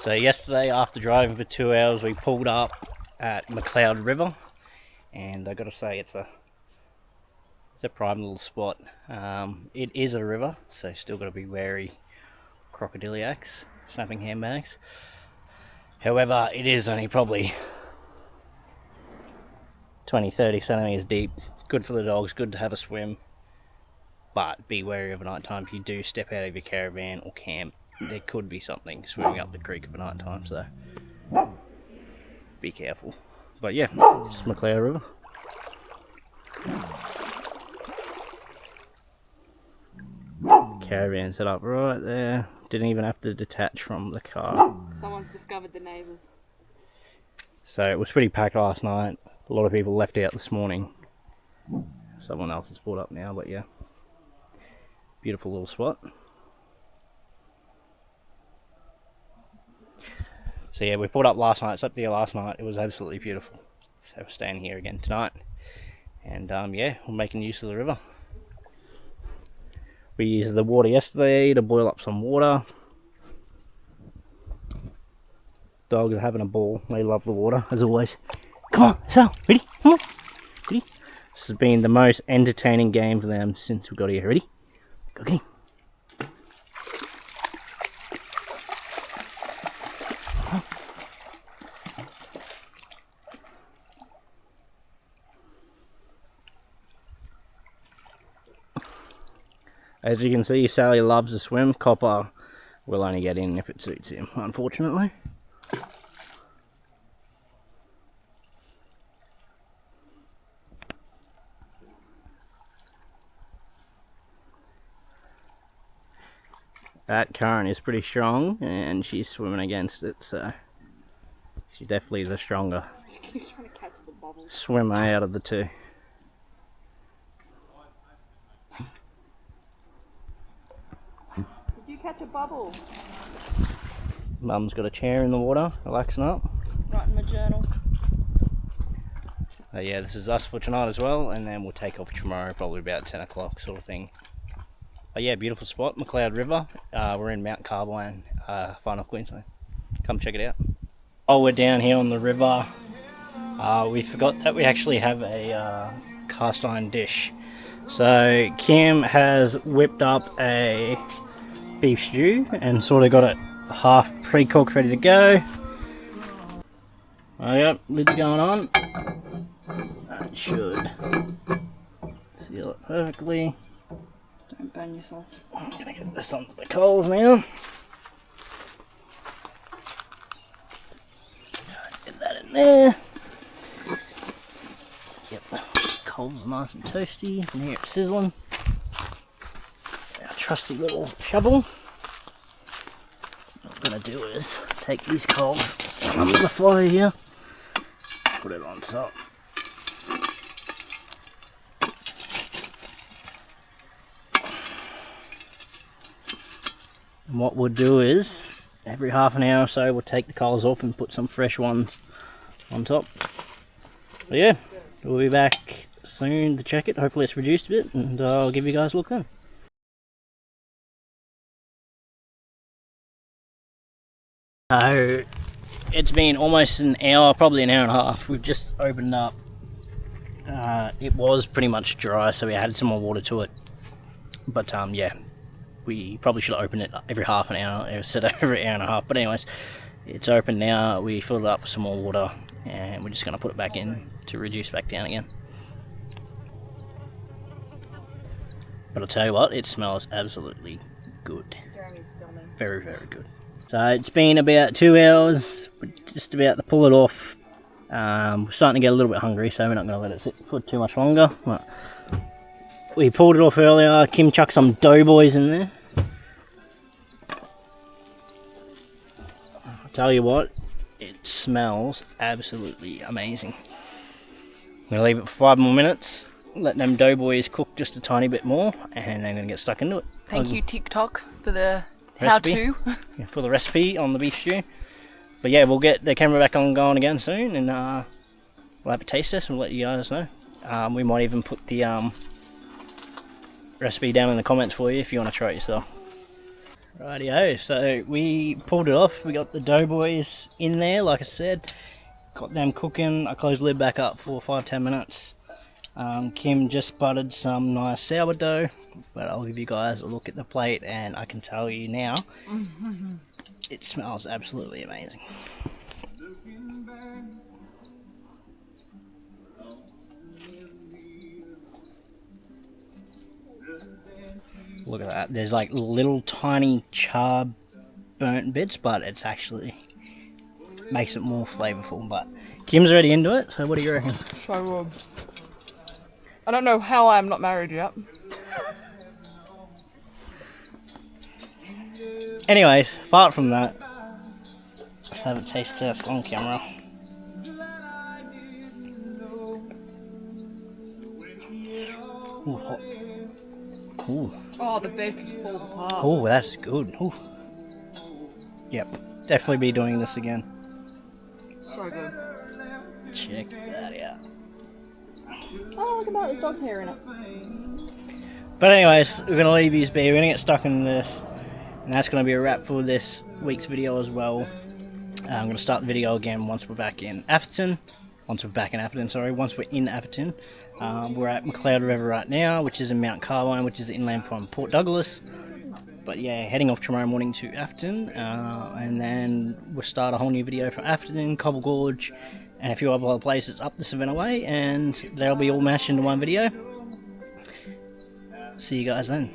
So yesterday, after driving for 2 hours, we pulled up at McLeod River, and I got to say it's a prime little spot. It is a river, so still got to be wary crocodiliacs snapping handbags. However, it is only probably 20-30 centimeters deep. Good for the dogs, good to have a swim, but be wary of night time. If you do step out of your caravan or camp, there could be something swimming up the creek at night time, so be careful. But yeah, it's McLeod River. Caravan set up right there. Didn't even have to detach from the car. Someone's discovered the neighbours. So it was pretty packed last night. A lot of people left out this morning. Someone else has pulled up now, but yeah. Beautiful little spot. So yeah, we pulled up last night, slept here last night. It was absolutely beautiful. So we're staying here again tonight. And yeah, we're making use of the river. We used the water yesterday to boil up some water. Dogs are having a ball. They love the water, as always. Come on, Sal, ready? Come on, ready? This has been the most entertaining game for them since we got here. Ready? Go get him. As you can see, Sally loves to swim. Copper will only get in if it suits him, unfortunately. That current is pretty strong and she's swimming against it, so she's definitely the stronger swimmer out of the two. Catch a bubble. Mum's got a chair in the water, relaxing up. Writing my journal. Yeah, this is us for tonight as well, and then we'll take off tomorrow, probably about 10 o'clock sort of thing. But yeah, beautiful spot, McLeod River. We're in Mount Carbine, far north Queensland. Come check it out. Oh, we're down here on the river. We forgot that we actually have a cast iron dish. So Kim has whipped up a beef stew and sort of got it half pre-cooked, ready to go. Oh yep, lid's going on. That should seal it perfectly. Don't burn yourself. I'm gonna get this onto the coals now. Get that in there. Yep, the coals are nice and toasty. I can hear it sizzling. Trusty little shovel. What I'm going to do is take these coals under the fire here, put it on top. And what we'll do is, every half an hour or so, we'll take the coals off and put some fresh ones on top. But yeah, we'll be back soon to check it. Hopefully it's reduced a bit, and I'll give you guys a look then. So it's been almost an hour, probably an hour and a half. We've just opened up. It was pretty much dry, so we added some more water to it. But yeah, we probably should have opened it every half an hour instead of every hour and a half. But anyways, it's open now. We filled it up with some more water, and we're just going to put it back in to reduce back down again. But I'll tell you what, it smells absolutely good. Very, very good. So it's been about 2 hours, we're just about to pull it off. We're starting to get a little bit hungry, so we're not going to let it sit for too much longer. But we pulled it off earlier. Kim chucked some doughboys in there. I'll tell you what, it smells absolutely amazing. I'm going to leave it for 5 more minutes, let them doughboys cook just a tiny bit more, and then I'm going to get stuck into it. Thank you TikTok for the recipe. How to. For the recipe on the beef stew. But yeah, we'll get the camera back on going again soon, and we'll have a taste test and let you guys know. We might even put the recipe down in the comments for you if you want to try it yourself. Rightio, so we pulled it off. We got the doughboys in there, like I said. Got them cooking. I closed the lid back up for 5-10 minutes. Kim just buttered some nice sourdough, but I'll give you guys a look at the plate and I can tell you now, it smells absolutely amazing. Look at that, there's like little tiny char burnt bits, but it's actually makes it more flavorful. But Kim's already into it, so what do you reckon? So good. I don't know how I'm not married yet. Anyways, apart from that, let's have a taste test on camera. Ooh, hot. Ooh. Oh, the beef just falls apart. Oh, that's good. Ooh. Yep, definitely be doing this again. So good. Check that out. Oh, look at that, there's dog hair in it. But anyways, we're going to leave these be. We're going to get stuck in this. And that's going to be a wrap for this week's video as well. I'm going to start the video again once we're back in Atherton. Once we're in Atherton. We're at McLeod River right now, which is in Mount Carbine, which is inland from Port Douglas. But yeah, heading off tomorrow morning to Atherton. And then we'll start a whole new video from Atherton, Cobble Gorge, and a few other places up the Savannah Way. And they'll be all mashed into one video. See you guys then.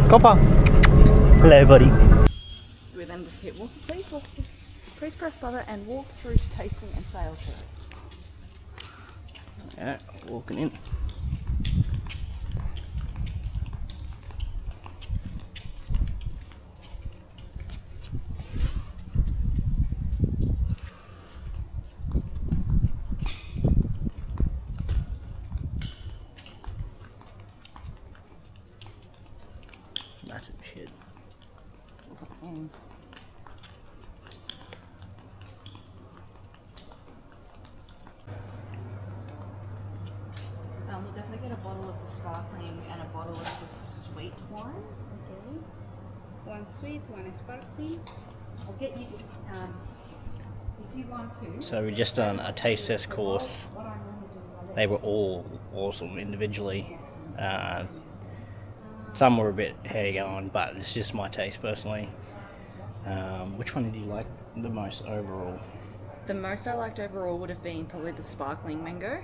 Copper. Hello, buddy. We then just keep walking. Please press butter and walk through to tasting and sales table. Yeah, walking in. Massive shit. We'll definitely get a bottle of the sparkling and a bottle of the sweet wine. Okay. One sweet, one sparkling. I'll get you to, if you want to. So we just done a taste test course. They were all awesome individually. Some were a bit heavy going, but it's just my taste personally. Which one did you like the most overall? The most I liked overall would have been probably the sparkling mango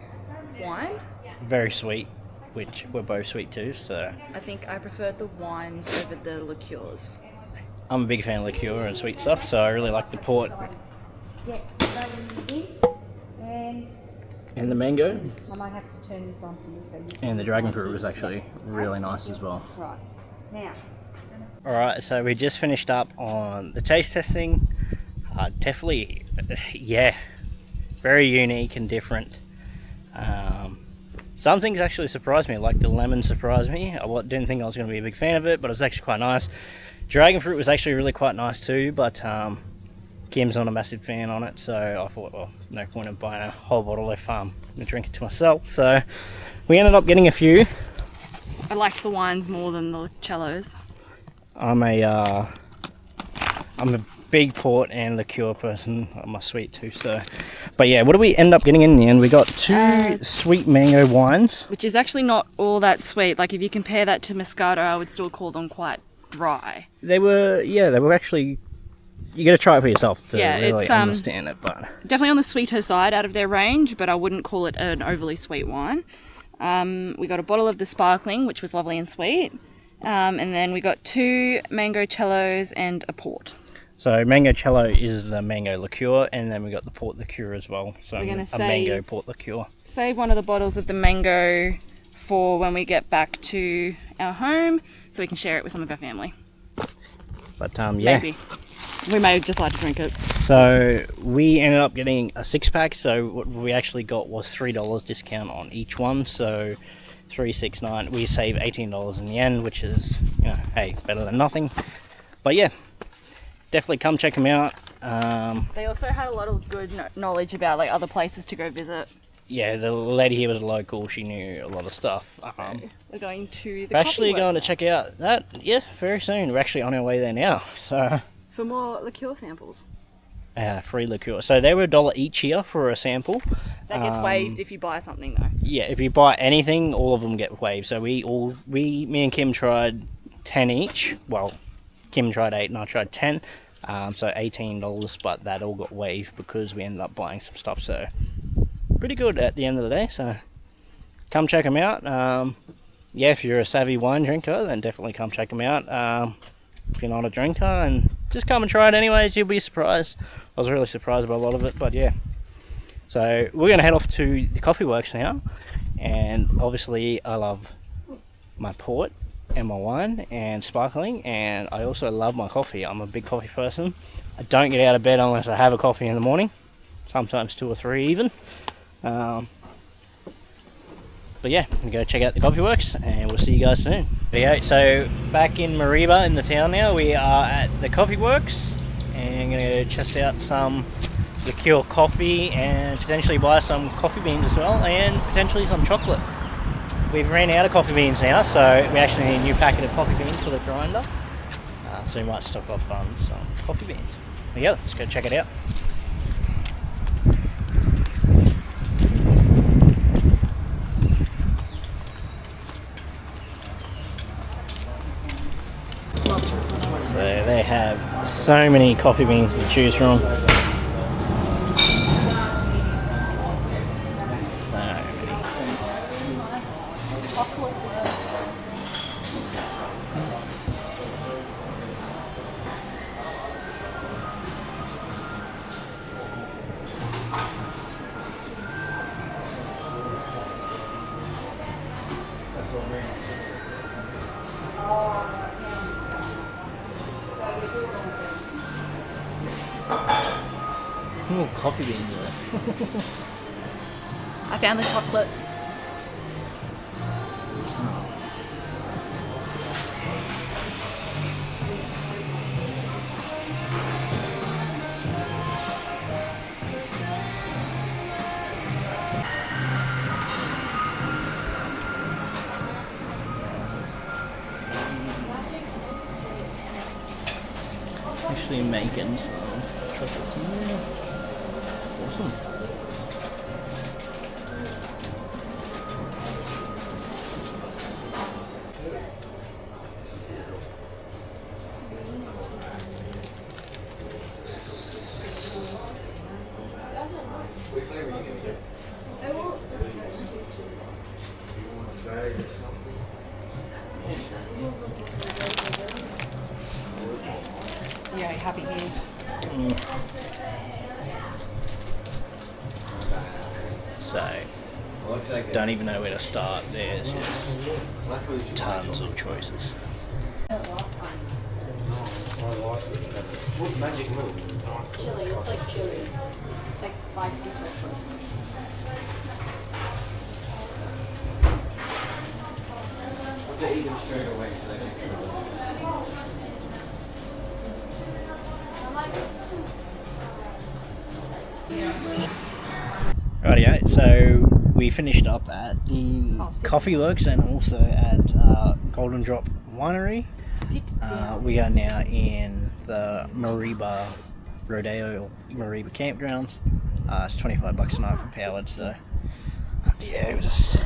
wine. Very sweet, which we're both sweet too, so. I think I preferred the wines over the liqueurs. I'm a big fan of liqueur and sweet stuff, so I really like the port Yeah, and the mango. I might have to turn this on for you so you can. And the dragon fruit was actually really nice as well. Right. Now. Alright, so we just finished up on the taste testing. Definitely, yeah, very unique and different. Some things actually surprised me, like the lemon surprised me. I didn't think I was going to be a big fan of it, but it was actually quite nice. Dragon fruit was actually really quite nice too, but Kim's not a massive fan on it, so I thought, well, no point in buying a whole bottle if I'm going to drink it to myself. So we ended up getting a few. I liked the wines more than the cellos. I'm a big port and liqueur person. I'm a sweet too, so. But yeah, what did we end up getting in the end? We got two sweet mango wines. Which is actually not all that sweet. Like if you compare that to Moscato, I would still call them quite dry. They were actually, you got to try it for yourself to really it's, understand it. But definitely on the sweeter side out of their range, but I wouldn't call it an overly sweet wine. We got a bottle of the sparkling, which was lovely and sweet. And then we got two mango cellos and a port. so mango cello is the mango liqueur, and then we got the port liqueur as well. So We're gonna a mango port liqueur. Save one of the bottles of the mango for when we get back to our home, so we can share it with some of our family. But yeah. Maybe. We may decide to drink it. So we ended up getting a 6-pack, so what we actually got was $3 discount on each one, so $3.69. We saved $18 in the end, which is, you know, hey, better than nothing. But yeah, definitely come check them out. They also had a lot of good knowledge about like other places to go visit. Yeah, the lady here was local, she knew a lot of stuff. We're going to the we're actually coffee going to works check out that, yeah, very soon. We're actually on our way there now, so for more liqueur samples. free liqueur. So they were $1 each here for a sample. That gets waived if you buy something though. Yeah, if you buy anything, all of them get waived. So me and Kim tried 10 each. Well, Kim tried 8 and I tried 10. So $18, but that all got waived because we ended up buying some stuff. So pretty good at the end of the day. So come check them out. Yeah, if you're a savvy wine drinker, then definitely come check them out. If you're not a drinker, and just come and try it anyways, you'll be surprised. I was really surprised by a lot of it, but yeah. So we're going to head off to the coffee works now, and obviously I love my port and my wine and sparkling, and I also love my coffee. I'm a big coffee person. I don't get out of bed unless I have a coffee in the morning, sometimes 2 or 3 even. But yeah, I'm gonna go check out the coffee works and we'll see you guys soon. Okay, so back in Mareeba in the town now. We are at the coffee works and I'm gonna go test out some liqueur coffee and potentially buy some coffee beans as well, and potentially some chocolate. We've ran out of coffee beans now, so we actually need a new packet of coffee beans for the grinder. So we might stock up on some coffee beans. But yeah, let's go check it out. So they have so many coffee beans to choose from. Oh, coffee beans there. I found the chocolate. Actually making some chocolates in there. Awesome. Yeah, happy here. So, don't even know where to start. There's just tons of choices. Chili, it's like chili. It's like spicy chocolate. They eat them straight away, so they make Rightio, so we finished up at the Coffee Works and also at Golden Drop Winery. Sit down. We are now in the Mareeba Rodeo, or Mareeba campgrounds. It's $25 a night for powered, so yeah, we're just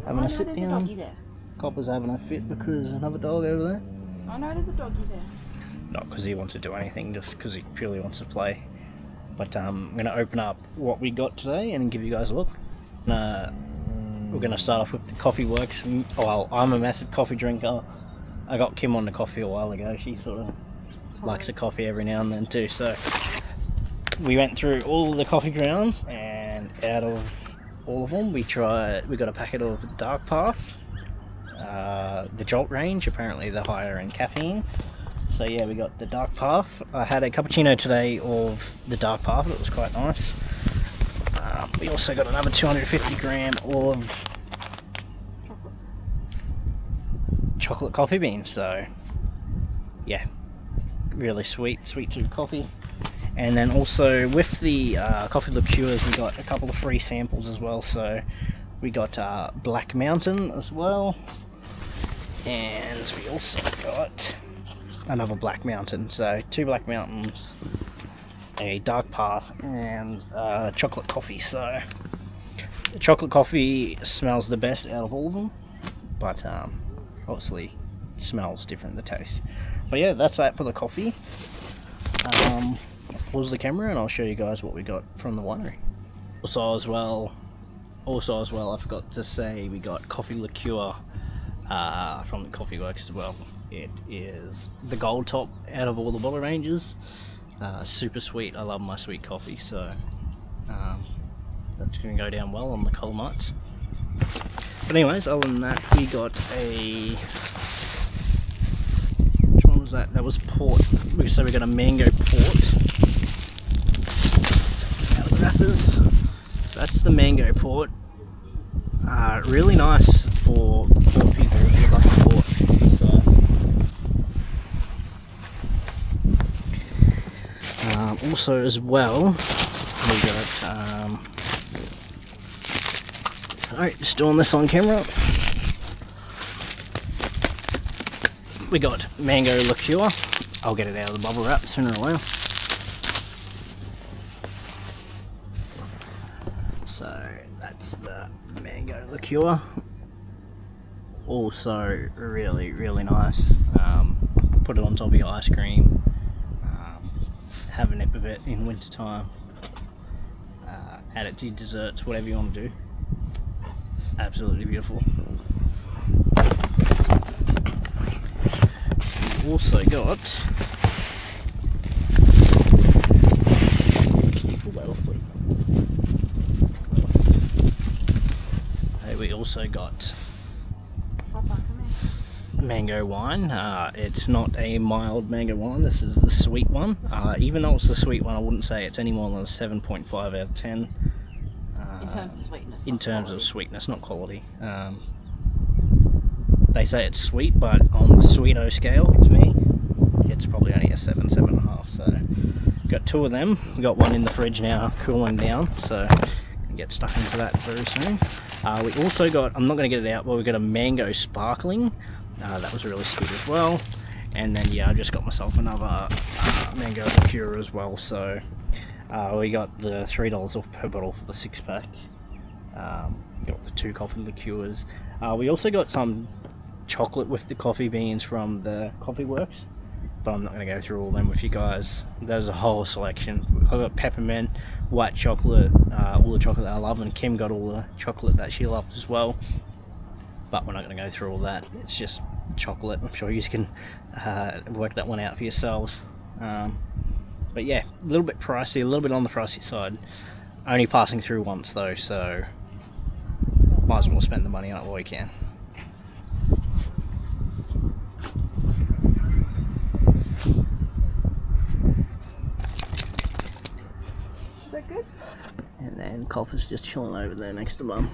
having a sit there's a down. doggy there. Copper's having a fit because there's another dog over there. I know there's a doggy there. Not because he wants to do anything, just because he purely wants to play. But I'm going to open up what we got today and give you guys a look. We're going to start off with the Coffee Works. Well, I'm a massive coffee drinker. I got Kim on the coffee a while ago. She sort of likes a coffee every now and then too. So we went through all the coffee grounds, and out of all of them, we got a packet of Dark Path, the Jolt range. Apparently they're higher in caffeine. So yeah, we got the dark path. I had a cappuccino today of the dark path. It was quite nice. We also got another 250 gram of chocolate coffee beans. So yeah, really sweet to coffee. And then also with the coffee liqueurs, we got a couple of free samples as well. So we got Black Mountain as well, and we also got another Black Mountain. So 2 Black Mountains, a dark path, and chocolate coffee. So the chocolate coffee smells the best out of all of them, but obviously smells different, the taste. But yeah, that's that for the coffee. I'll pause the camera and I'll show you guys what we got from the winery. Also as well, I forgot to say, we got coffee liqueur from the Coffee Works as well. It is the gold top out of all the bottle ranges. Super sweet. I love my sweet coffee, so that's going to go down well on the cold nights. But anyways, other than that, we got a... which one was that? That was port. So we got a mango port. Out of the wrappers. So that's the mango port. Really nice for people if you like port. So, also as well, we got alright, just doing this on camera. We got mango liqueur. I'll get it out of the bubble wrap sooner or later. So that's the mango liqueur. Also really nice. Put it on top of your ice cream. Have a nip of it in winter time. Add it to your desserts, whatever you want to do. Absolutely beautiful. We've also got... we also got mango wine. It's not a mild mango wine, this is the sweet one. Even though it's the sweet one, I wouldn't say it's any more than a 7.5 out of 10. In terms of sweetness. In terms of sweetness, not quality. They say it's sweet, but on the sweeto scale, to me, it's probably only a 7, 7.5. So, got 2 of them. We got one in the fridge now, cooling down. So, get stuck into that very soon. We also got, I'm not going to get it out, but we got a mango sparkling. That was really sweet as well. And then yeah, I just got myself another mango liqueur as well. So we got the $3 off per bottle for the 6-pack. Got the 2 coffee liqueurs. We also got some chocolate with the coffee beans from the Coffee Works, but I'm not going to go through all them with you guys. There's a whole selection. I got peppermint, white chocolate, all the chocolate that I love, and Kim got all the chocolate that she loved as well. But we're not going to go through all that. It's just chocolate. I'm sure you can work that one out for yourselves. But yeah, a little bit pricey, a little bit on the pricey side. Only passing through once though, so might as well spend the money on it while we can. Is that good? And then Copper's just chilling over there next to Mum.